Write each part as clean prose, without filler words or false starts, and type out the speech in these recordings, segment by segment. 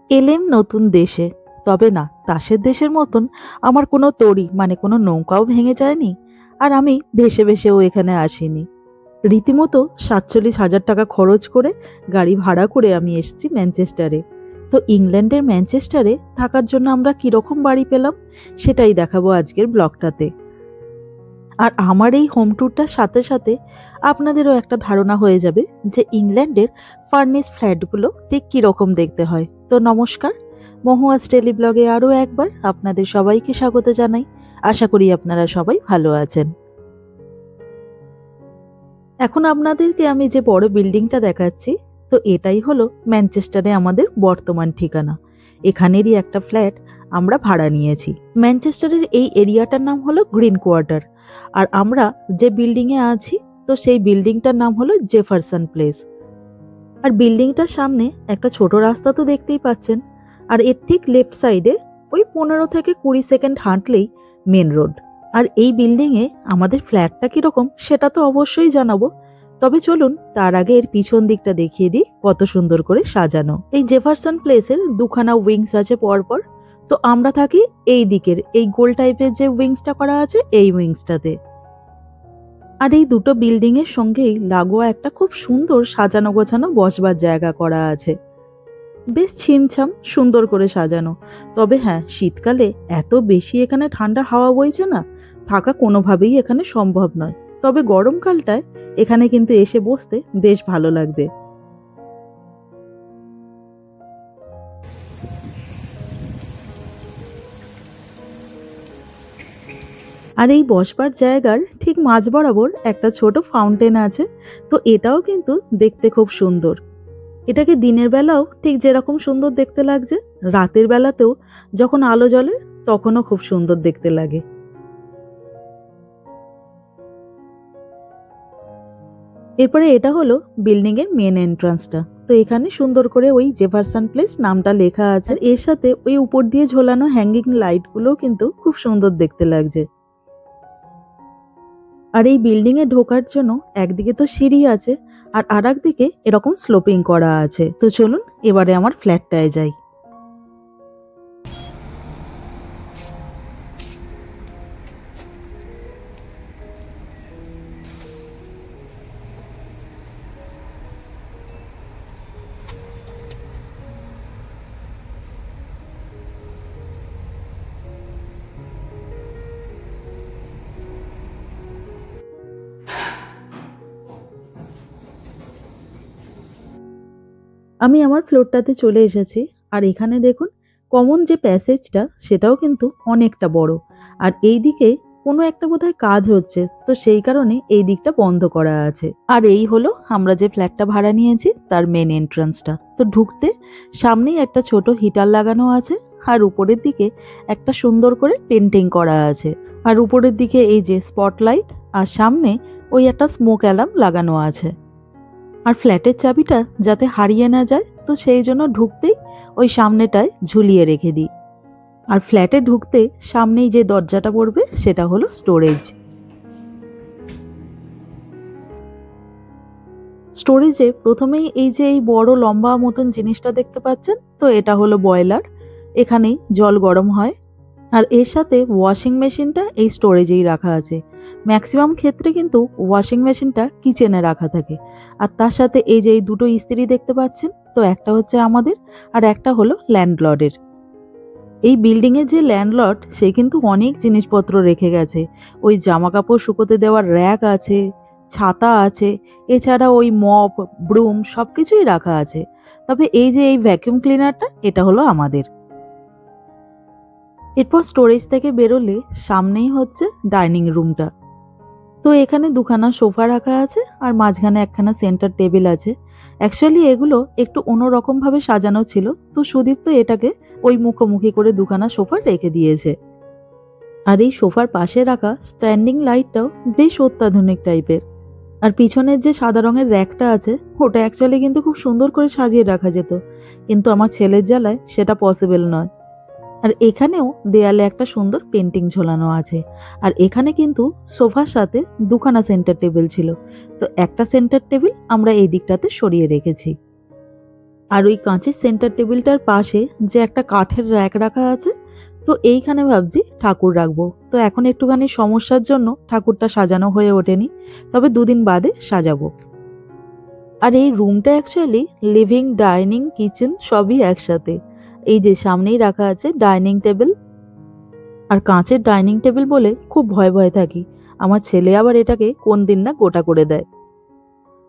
এলেম নতুন দেশে, তবে না তাসের দেশের মতন আমার কোনো তরি মানে কোনো নৌকাও ভেঙে যায়নি। আর আমি ভেসে ভেসেও এখানে আসিনি। রীতিমতো ৪৭,০০০ টাকা খরচ করে গাড়ি ভাড়া করে আমি এসেছি ম্যানচেস্টারে। তো ইংল্যান্ডের ম্যানচেস্টারে থাকার জন্য আমরা কিরকম বাড়ি পেলাম সেটাই দেখাবো আজকের ব্লগটাতে। আর আমার এই হোম ট্যুরটার সাথে সাথে আপনাদেরও একটা ধারণা হয়ে যাবে যে ইংল্যান্ডের ফার্নিশ ফ্ল্যাটগুলো ঠিক কীরকম দেখতে হয়। তো নমস্কার, মহুয়াজ টেলি ব্লগে আরও একবার আপনাদের সবাইকে স্বাগত জানাই। আশা করি আপনারা সবাই ভালো আছেন। এখন আপনাদেরকে আমি যে বড় বিল্ডিংটা দেখাচ্ছি, তো এটাই হলো ম্যানচেস্টারে আমাদের বর্তমান ঠিকানা। এখানেরই একটা ফ্ল্যাট আমরা ভাড়া নিয়েছি। ম্যানচেস্টারের এই এরিয়াটার নাম হলো গ্রিন কোয়ার্টার। আর আমরা যে বিল্ডিংয়ে আছি, তো সেই বিল্ডিংটার নাম হলো জেফারসন প্লেস। আর বিল্ডিংটার সামনে একটা ছোট রাস্তা তো দেখতেই পাচ্ছেন। আর এর ঠিক লেফট সাইডে ওই 15 থেকে 20 সেকেন্ড হাঁটলেই মেন রোড। আর এই বিল্ডিংয়ে আমাদের ফ্ল্যাটটা কিরকম সেটা তো অবশ্যই জানাবো, তবে চলুন তার আগে এর পিছন দিকটা দেখিয়ে দিই কত সুন্দর করে সাজানো। এই জেফারসন প্লেসের দুখানা উইংস আছে পরপর। তো আমরা থাকি এই দিকের এই গোল টাইপের যে উইংসটা করা আছে এই উইংসটাতে। আর এই দুটো বিল্ডিং এর সঙ্গেই লাগোয়া একটা খুব সুন্দর সাজানো গোছানো বসবার জায়গা করা আছে। বেশ ছিমছাম সুন্দর করে সাজানো। তবে হ্যাঁ, শীতকালে এত বেশি এখানে ঠান্ডা হাওয়া বইছে না, থাকা কোনোভাবেই এখানে সম্ভব নয়। তবে গরমকালটায় এখানে কিন্তু এসে বসতে বেশ ভালো লাগবে। আর এই বসবার জায়গার ঠিক মাঝ বরাবর একটা ছোট ফাউন্টেন আছে। তো এটাও কিন্তু দেখতে খুব সুন্দর। এটাকে দিনের বেলাও ঠিক যেরকম সুন্দর দেখতে লাগছে, রাতের বেলাতেও যখন আলো জ্বলে তখনও খুব সুন্দর দেখতে লাগে। এরপরে এটা হলো বিল্ডিং এর মেন এন্ট্রান্সটা। তো এখানে সুন্দর করে ওই জেফারসন প্লেস নামটা লেখা আছে। আর এর সাথে ওই উপর দিয়ে ঝোলানো হ্যাঙ্গিং লাইট গুলো কিন্তু খুব সুন্দর দেখতে লাগছে। আর এই বিল্ডিং এ ঢোকার জন্য একদিকে তো সিঁড়ি আছে, আর আরেকদিকে এরকম স্লোপিং করা আছে। তো চলুন এবারে আমার ফ্ল্যাটটায় যাই। আমি আমার ফ্লোরটাতে চলে এসেছি। আর এখানে দেখুন, কমন যে প্যাসেজটা সেটাও কিন্তু অনেকটা বড়। আর এই দিকে কোনো একটা বোধহয় কাজ হচ্ছে, তো সেই কারণে এই দিকটা বন্ধ করা আছে। আর এই হলো আমরা যে ফ্ল্যাটটা ভাড়া নিয়েছি তার মেন এন্ট্রান্সটা। তো ঢুকতে সামনেই একটা ছোট হিটার লাগানো আছে। আর উপরের দিকে একটা সুন্দর করে পেন্টিং করা আছে। আর উপরের দিকে এই যে স্পটলাইট, আর সামনে ওই একটা স্মোক অ্যালার্ম লাগানো আছে। আর ফ্ল্যাটের চাবিটা যাতে হারিয়ে না যায়, তো সেই জন্য ঢুকতেই ওই সামনেটায় ঝুলিয়ে রেখে দিই। আর ফ্ল্যাটে ঢুকতে সামনেই যে দরজাটা পড়বে সেটা হলো স্টোরেজ। স্টোরেজে প্রথমেই এই যে এই বড় লম্বা মতন জিনিসটা দেখতে পাচ্ছেন, তো এটা হলো বয়লার। এখানেই জল গরম হয়। আর এর সাথে ওয়াশিং মেশিনটা এই স্টোরেজেই রাখা আছে। ম্যাক্সিমাম ক্ষেত্রে কিন্তু ওয়াশিং মেশিনটা কিচেনে রাখা থাকে। আর তার সাথে এই যে এই দুটো ইস্ত্রি দেখতে পাচ্ছেন, তো একটা হচ্ছে আমাদের আর একটা হলো ল্যান্ডলর্ডের। এই বিল্ডিংয়ের যে ল্যান্ডলর্ড সে কিন্তু অনেক জিনিসপত্র রেখে গেছে। ওই জামা কাপড় শুকোতে দেওয়ার র্যাক আছে, ছাতা আছে, এছাড়া ওই মপ, ব্রুম সবকিছুই রাখা আছে। তবে এই যে এই ভ্যাকুয়াম ক্লিনারটা এটা হলো আমাদের। এরপর স্টোরেজ থেকে বেরোলে সামনেই হচ্ছে ডাইনিং রুমটা। তো এখানে দুখানা সোফা রাখা আছে, আর মাঝখানে একখানা সেন্টার টেবিল আছে। অ্যাকচুয়ালি এগুলো একটু অন্যরকম ভাবে সাজানো ছিল, তো সুদীপ তো এটাকে ওই মুখোমুখি করে দুখানা সোফা রেখে দিয়েছে। আর এই সোফার পাশে রাখা স্ট্যান্ডিং লাইটটাও বেশ অত্যাধুনিক টাইপের। আর পিছনের যে সাদা রঙের র্যাকটা আছে ওটা অ্যাকচুয়ালি কিন্তু খুব সুন্দর করে সাজিয়ে রাখা যেত, কিন্তু আমার ছেলের জ্বালায় সেটা পসিবল নয়। আর এখানেও দেয়ালে একটা সুন্দর পেন্টিং ঝোলানো আছে। আর এখানে কিন্তু সোফার সাথে দুখানা সেন্টার টেবিল ছিল, তো একটা সেন্টার টেবিল আমরা এই দিকটাতে সরিয়ে রেখেছি। আর ওই কাঁচের সেন্টার টেবিলটার পাশে যে একটা কাঠের র্যাক রাখা আছে, তো এইখানে ভাবছি ঠাকুর রাখবো। তো এখন একটুখানি সমস্যার জন্য ঠাকুরটা সাজানো হয়ে ওঠেনি, তবে 2 দিন বাদে সাজাবো। আর এই রুমটা অ্যাকচুয়ালি লিভিং, ডাইনিং, কিচেন সবই একসাথে। এই যে সামনেই রাখা আছে ডাইনিং টেবিল। আর কাঁচের ডাইনিং টেবিল বলে খুব ভয় ভয় থাকি, আমার ছেলে আবার এটাকে কোন দিন না গোটা করে দেয়।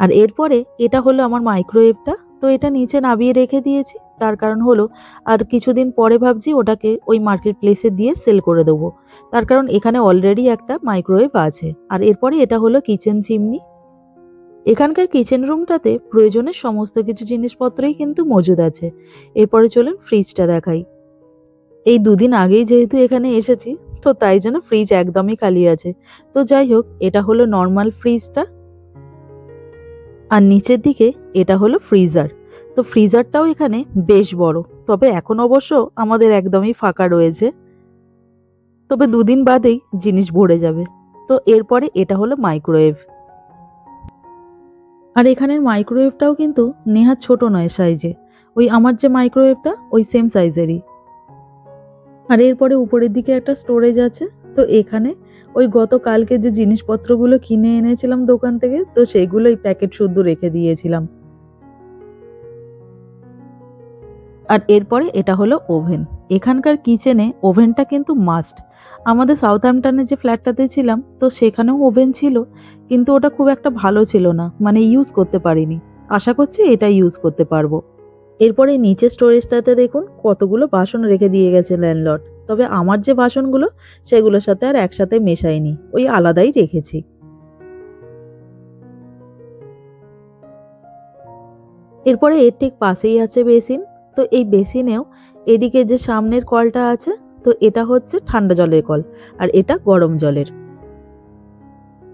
আর এরপরে এটা হলো আমার মাইক্রোওয়েভটা, তো এটা নিচে নামিয়ে রেখে দিয়েছি। তার কারণ হলো আর কিছুদিন পরে ভাবছি ওটাকে ওই মার্কেট প্লেসে দিয়ে সেল করে দেবো। তার কারণ এখানে অলরেডি একটা মাইক্রোওয়েভ আছে। আর এরপরে এটা হলো কিচেন চিমনি। এখানকার কিচেন রুমটাতে প্রয়োজনের সমস্ত কিছু জিনিসপত্রই কিন্তু মজুদ আছে। এরপরে চলুন ফ্রিজটা দেখাই। এই 2 দিন আগেই যেহেতু এখানে এসেছি, তো তাই জন্য ফ্রিজ একদমই খালি আছে। তো যাই হোক, এটা হলো নর্মাল ফ্রিজটা, আর নিচের দিকে এটা হলো ফ্রিজার। তো ফ্রিজারটাও এখানে বেশ বড়, তবে এখন অবশ্য আমাদের একদমই ফাঁকা রয়েছে, তবে 2 দিন বাদেই জিনিস ভরে যাবে। তো এরপরে এটা হলো মাইক্রোওয়েভ। আর এখানের মাইক্রোওয়েভটাও কিন্তু নেহাত ছোট নয় সাইজে, ওই আমার যে মাইক্রোওয়েভটা ওই সেম সাইজেরই। আর এরপরে উপরের দিকে একটা স্টোরেজ আছে। তো এখানে ওই গতকালকে যে জিনিসপত্রগুলো কিনে এনেছিলাম দোকান থেকে, তো সেগুলোই প্যাকেট শুদ্ধ রেখে দিয়েছিলাম। আর এরপরে এটা হলো ওভেন। এখানকার কিচেনে ওভেনটা কিন্তু মাস্ট। আমাদের সাউথহ্যাম্পটনে যে ফ্ল্যাটটাতে ছিলাম, তো সেখানেও ওভেন ছিল, কিন্তু ওটা খুব একটা ভালো ছিল না, মানে ইউজ করতে পারিনি। আশা করছি এটা ইউজ করতে পারবো। এরপরে নিচে স্টোরেজটাতে দেখুন কতগুলো বাসন রেখে দিয়ে গেছে ল্যান্ডলর্ড, তবে আমার যে বাসনগুলো সেগুলোর সাথে আর একসাথে মেশাইনি, ওই আলাদাই রেখেছি। এরপরে এর ঠিক পাশেই আছে বেসিন। তো এই বেসিনেও এদিকে যে সামনের কলটা আছে, তো এটা হচ্ছে ঠান্ডা জলের কল, আর এটা গরম জলের।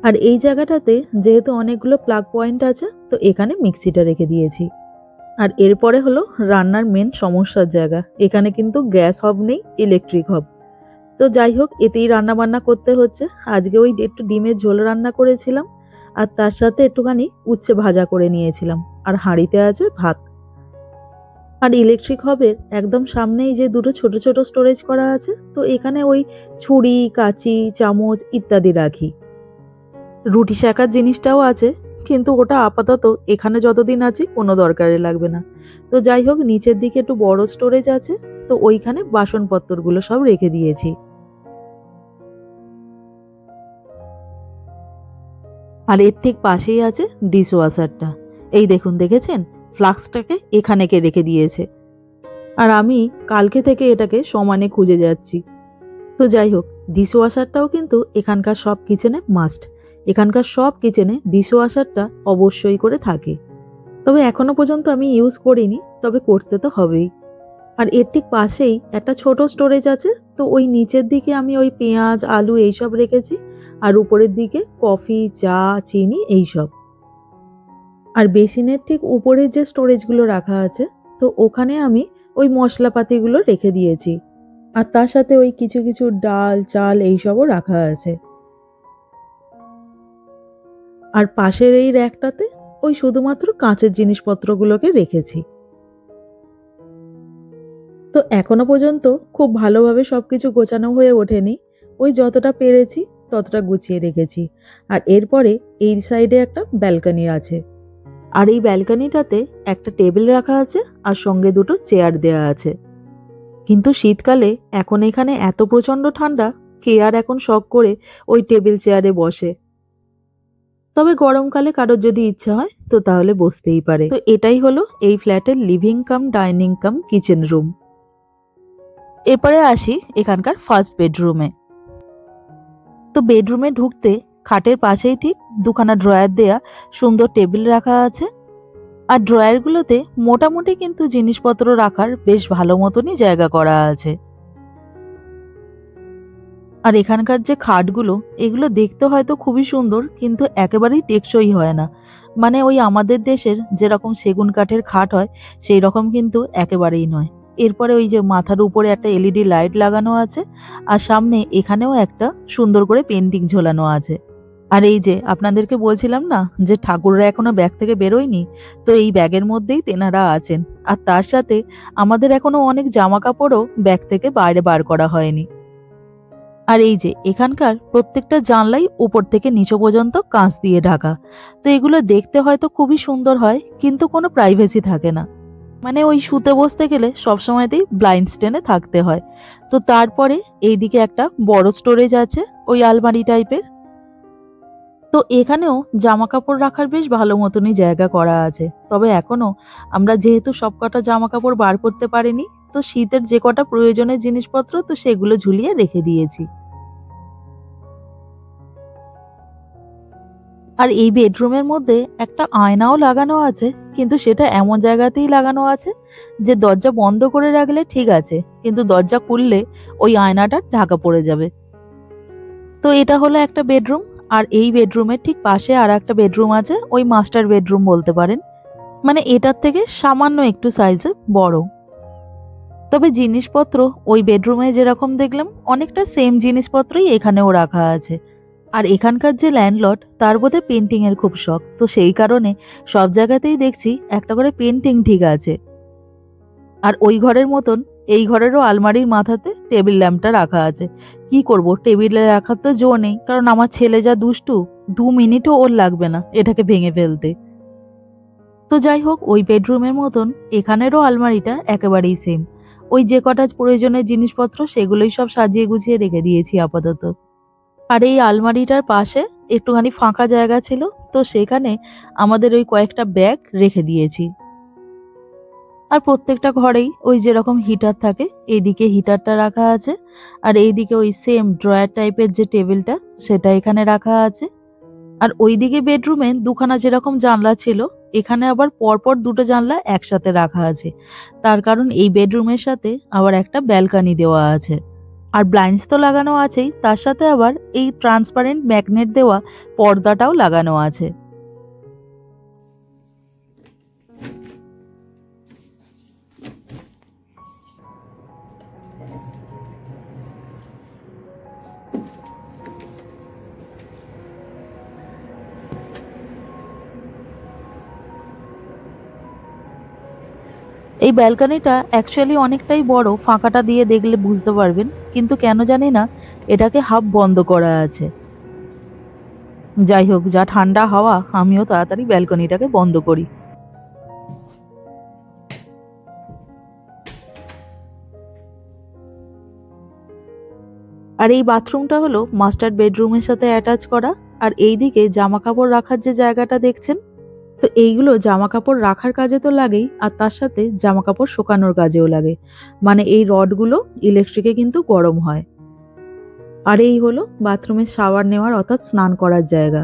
আর এই জায়গাটাতে যেহেতু অনেকগুলো প্লাগ পয়েন্ট আছে, তো এখানে মিক্সিটা রেখে দিয়েছি। আর এরপরে হলো রান্নার মেন সমস্যার জায়গা। এখানে কিন্তু গ্যাস হব নেই, ইলেকট্রিক হব। তো যাই হোক, এতেই রান্না বান্না করতে হচ্ছে। আজকে ওই একটু ডিমের ঝোল রান্না করেছিলাম, আর তার সাথে একটুখানি উচ্ছে ভাজা করে নিয়েছিলাম, আর হাঁড়িতে আছে ভাত। আর ইলেকট্রিক হবের একদম সামনেই যে দুটো ছোট ছোট স্টোরেজ করা আছে, তো এখানে ওই ছুরি, কাঁচি, চামচ ইত্যাদি রাখি। রুটি সেকার জিনিসটাও আছে, কিন্তু ওটা আপাতত এখানে যতদিন আছি কোনো দরকারে লাগবে না। তো যাই হোক, নিচের দিকে একটু বড় স্টোরেজ আছে, তো ওইখানে বাসনপত্রগুলো সব রেখে দিয়েছি। আর এর ঠিক পাশেই আছে ডিশ ওয়াশারটা। এই দেখুন, দেখেছেন ফ্লাক্সটাকে এখানে কে রেখে দিয়েছে, আর আমি কালকে থেকে এটাকে সমানে খুঁজে যাচ্ছি। তো যাই হোক, ডিশ ওয়াশারটাও কিন্তু এখানকার সব কিচেনে মাস্ট। এখানকার সব কিচেনে ডিশ ওয়াশারটা অবশ্যই করে থাকে, তবে এখনো পর্যন্ত আমি ইউজ করিনি, তবে করতে তো হবেই। আর এর ঠিক পাশেই একটা ছোট স্টোরেজ আছে, তো ওই নিচের দিকে আমি ওই পেঁয়াজ, আলু এইসব রেখেছি, আর উপরের দিকে কফি, চা, চিনি এইসব। আর বেসিনের ঠিক উপরের যে স্টোরেজগুলো রাখা আছে, তো ওখানে আমি ওই মশলাপাতিগুলো রেখে দিয়েছি, আর তার সাথে ওই কিছু কিছু ডাল, চাল এইসবও রাখা আছে। আর পাশের এই র্যাকটাতে ওই শুধুমাত্র কাঁচের জিনিসপত্রগুলোকে রেখেছি। তো এখনো পর্যন্ত খুব ভালোভাবে সবকিছু গোছানো হয়ে ওঠেনি, ওই যতটা পেরেছি ততটা গুছিয়ে রেখেছি। আর এরপরে এই সাইডে একটা ব্যালকনি আছে, আর এই ব্যালকনিটাতে একটা টেবিল রাখা আছে, আর সঙ্গে দুটো চেয়ার দেয়া আছে। কিন্তু শীতকালে এখন এখানে এত প্রচন্ড ঠান্ডা, কে আর এখন শখ করে ওই টেবিল চেয়ারে বসে। তবে গরমকালে কারোর যদি ইচ্ছা হয় তো তাহলে বসতেই পারে। তো এটাই হলো এই ফ্ল্যাটের লিভিং কাম ডাইনিং কাম কিচেন রুম। এরপরে আসি এখানকার ফার্স্ট বেডরুমে। তো বেডরুমে ঢুকতে খাটের পাশেই ঠিক দুখানা ড্রয়ার দেয়া সুন্দর টেবিল রাখা আছে, আর ড্রয়ারগুলোতে মোটামুটি কিন্তু জিনিসপত্র রাখার বেশ ভালো মতনই জায়গা করা আছে। আর এখানকার যে খাটগুলো, এগুলো দেখতে হয়তো খুবই সুন্দর, কিন্তু একেবারেই টেকসই হয় না। মানে ওই আমাদের দেশের যেরকম সেগুন কাঠের খাট হয় সেই রকম কিন্তু একেবারেই নয়। এরপরে ওই যে মাথার উপরে একটা এলইডি লাইট লাগানো আছে, আর সামনে এখানেও একটা সুন্দর করে পেন্টিং ঝোলানো আছে। আর এই যে আপনাদেরকে বলছিলাম না যে ঠাকুররা এখনো ব্যাগ থেকে বেরোয়নি, তো এই ব্যাগের মধ্যেই তেনারা আছেন। আর তার সাথে আমাদের এখনো অনেক জামা কাপড়ও ব্যাগ থেকে বাইরে বার করা হয়নি। আর এই যে এখানকার প্রত্যেকটা জানলাই উপর থেকে নিচু পর্যন্ত কাঁচ দিয়ে ঢাকা। তো এগুলো দেখতে হয়তো খুবই সুন্দর হয়, কিন্তু কোনো প্রাইভেসি থাকে না। মানে ওই শুতে বসতে গেলে সবসময়তেই ব্লাইন্ড স্টেনে থাকতে হয়। তো তারপরে এইদিকে একটা বড় স্টোরেজ আছে, ওই আলমারি টাইপের। তো এখানেও জামা কাপড় রাখার বেশ ভালো মতনই জায়গা করা আছে। তবে এখনো আমরা যেহেতু সবকটা জামা কাপড় বার করতে পারিনি, তো শীতের যে কটা প্রয়োজনীয় জিনিসপত্র তো সেগুলো ঝুলিয়ে রেখে দিয়েছি। আর এই বেডরুমের মধ্যে একটা আয়নাও লাগানো আছে, কিন্তু সেটা এমন জায়গাতেই লাগানো আছে যে দরজা বন্ধ করে রাখলে ঠিক আছে, কিন্তু দরজা খুললে ওই আয়নাটা ঢাকা পড়ে যাবে। তো এটা হলো একটা বেডরুম। আর এই বেডরুমের ঠিক পাশে আর একটা বেডরুম আছে, ওই মাস্টার বেডরুম বলতে পারেন। মানে এটার থেকে সামান্য একটু সাইজে বড়। তবে জিনিসপত্র ওই বেডরুমে যেরকম দেখলাম অনেকটা সেম জিনিসপত্রই এখানেও রাখা আছে। আর এখানকার যে ল্যান্ডলর্ড তার বোধহয় পেন্টিং এর খুব শখ, তো সেই কারণে সব জায়গাতেই দেখছি একটা করে পেন্টিং ঠিক আছে। আর ওই ঘরের মতন এই ঘরেরও আলমারির মাথাতে টেবিল ল্যাম্পটা রাখা আছে। কি করব, টেবিলে রাখার তো জো নেই, কারণ আমার ছেলে যা দুষ্টু, 2 মিনিটও ওর লাগবে না এটাকে ভেঙে ফেলতে। তো যাই হোক, ওই বেডরুমের মতন এখানেরও আলমারিটা একেবারেই সেম। ওই যে কটা প্রয়োজনের জিনিসপত্র সেগুলোই সব সাজিয়ে গুছিয়ে রেখে দিয়েছি আপাতত। আর এই আলমারিটার পাশে একটুখানি ফাঁকা জায়গা ছিল, তো সেখানে আমাদের ওই কয়েকটা ব্যাগ রেখে দিয়েছি। আর প্রত্যেকটা ঘরেই ওই যেরকম হিটার থাকে, এইদিকে হিটারটা রাখা আছে, আর এইদিকে ওই সেম ড্রয়ার টাইপের যে টেবিলটা সেটা এখানে রাখা আছে। আর ওইদিকে বেডরুমে দুখানা যেরকম জানলা ছিল, এখানে আবার পরপর দুটো জানলা একসাথে রাখা আছে। তার কারণ এই বেডরুমের সাথে আবার একটা ব্যালকনি দেওয়া আছে। আর ব্লাইন্ডস তো লাগানো আছেই, তার সাথে আবার এই ট্রান্সপারেন্ট ম্যাগনেট দেওয়া পর্দাটাও লাগানো আছে। এই ব্যালকনিটা অ্যাকচুয়ালি অনেকটাই বড়, ফাঁকাটা দিয়ে দেখলে বুঝতে পারবেন, কিন্তু কেন জানি না এটাকে হাফ বন্ধ করা আছে। যাই হোক, যা ঠান্ডা হাওয়া, আমিও তাড়াতাড়ি ব্যালকনিটাকে বন্ধ করি। আর এই বাথরুমটা হলো মাস্টার বেডরুমের সাথে অ্যাটাচ করা। আর এইদিকে জামা কাপড় রাখার যে জায়গাটা দেখছেন, তো এইগুলো জামা কাপড় রাখার কাজে তো লাগেই, আর তার সাথে জামা কাপড় শুকানোর কাজেও লাগে। মানে এই রডগুলো ইলেকট্রিকে কিন্তু গরম হয়। আর এই হলো বাথরুমের শাওয়ার নেওয়ার অর্থাৎ স্নান করার জায়গা।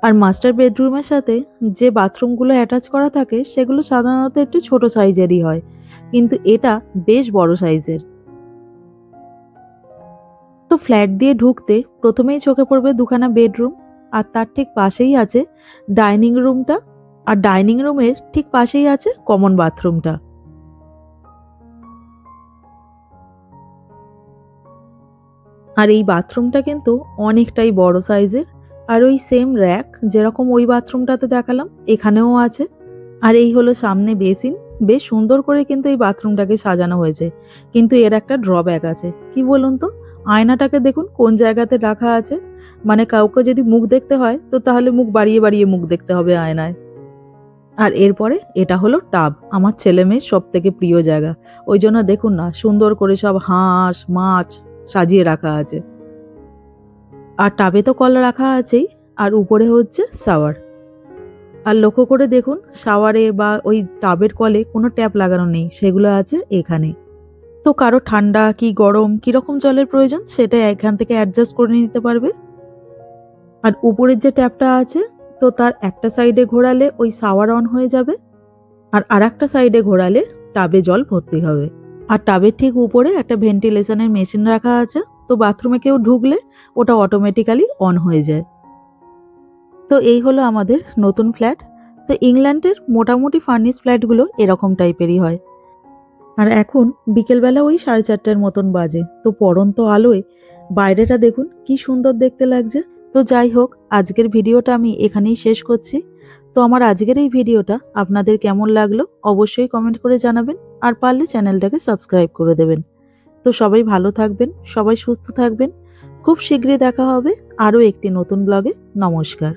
আর মাস্টার বেডরুমের সাথে যে বাথরুমগুলো অ্যাটাচ করা থাকে সেগুলো সাধারণত একটু ছোট সাইজেরই হয়, কিন্তু এটা বেশ বড় সাইজের। তো ফ্ল্যাট দিয়ে ঢুকতে প্রথমেই চোখে পড়বে দুখানা বেডরুম, আর তার ঠিক পাশেই আছে ডাইনিং রুমটা, আর ডাইনিং রুমের ঠিক পাশেই আছে কমন বাথরুমটা। আর এই বাথরুমটা কিন্তু অনেকটাই বড় সাইজের। আর ওই সেম র্যাক যেরকম ওই বাথরুমটাতে দেখালাম এখানেও আছে। আর এই হলো সামনে বেসিন। বেশ সুন্দর করে কিন্তু এই বাথরুমটাকে সাজানো হয়েছে, কিন্তু এর একটা ড্রব্যাক আছে। কি বলুন তো, আয়নাটাকে দেখুন কোন জায়গাতে রাখা আছে। মানে কাউকে যদি মুখ দেখতে হয় তো তাহলে মুখ বাড়িয়ে বাড়িয়ে মুখ দেখতে হবে আয়নায়। আর এরপরে এটা হলো টাব, আমার ছেলে মেয়ের সব থেকে প্রিয় জায়গা। ওই জন্য দেখুন না, সুন্দর করে সব হাঁস মাছ সাজিয়ে রাখা আছে। আর টাবে তো কল রাখা আছেই, আর উপরে হচ্ছে শাওয়ার। আর লক্ষ্য করে দেখুন, শাওয়ারে বা ওই টাবের কলে কোনো ট্যাপ লাগানো নেই, সেগুলো আছে এখানে। তো কারো ঠান্ডা কি গরম কিরকম জলের প্রয়োজন সেটা এখান থেকে অ্যাডজাস্ট করে নিতে পারবে। আর উপরের যে ট্যাপটা আছে, তো তার একটা সাইডে ঘোরালে ওই শাওয়ার অন হয়ে যাবে, আর আরেকটা সাইডে ঘোরালে টাবে জল ভর্তি হবে। আর টাবের ঠিক উপরে একটা ভেন্টিলেশনের মেশিন রাখা আছে, তো বাথরুমে কেউ ঢুকলে ওটা অটোমেটিক্যালি অন হয়ে যায়। তো এই হলো আমাদের নতুন ফ্ল্যাট। তো ইংল্যান্ডের মোটামুটি ফার্নিশ ফ্ল্যাটগুলো এরকম টাইপেরই হয়। আর এখন বিকেলবেলা ওই 4:30টার মতন বাজে। তো পড়ন্ত আলোয় বাইরেটা দেখুন কি সুন্দর দেখতে লাগছে। তো যাই হোক, আজকের ভিডিওটা আমি এখানেই শেষ করছি। তো আমার আজকের এই ভিডিওটা আপনাদের কেমন লাগলো অবশ্যই কমেন্ট করে জানাবেন, আর পারলে চ্যানেলটাকে সাবস্ক্রাইব করে দেবেন। তো সবাই ভালো থাকবেন, সবাই সুস্থ থাকবেন। খুব শীঘ্রই দেখা হবে আরও একটি নতুন ব্লগে। নমস্কার।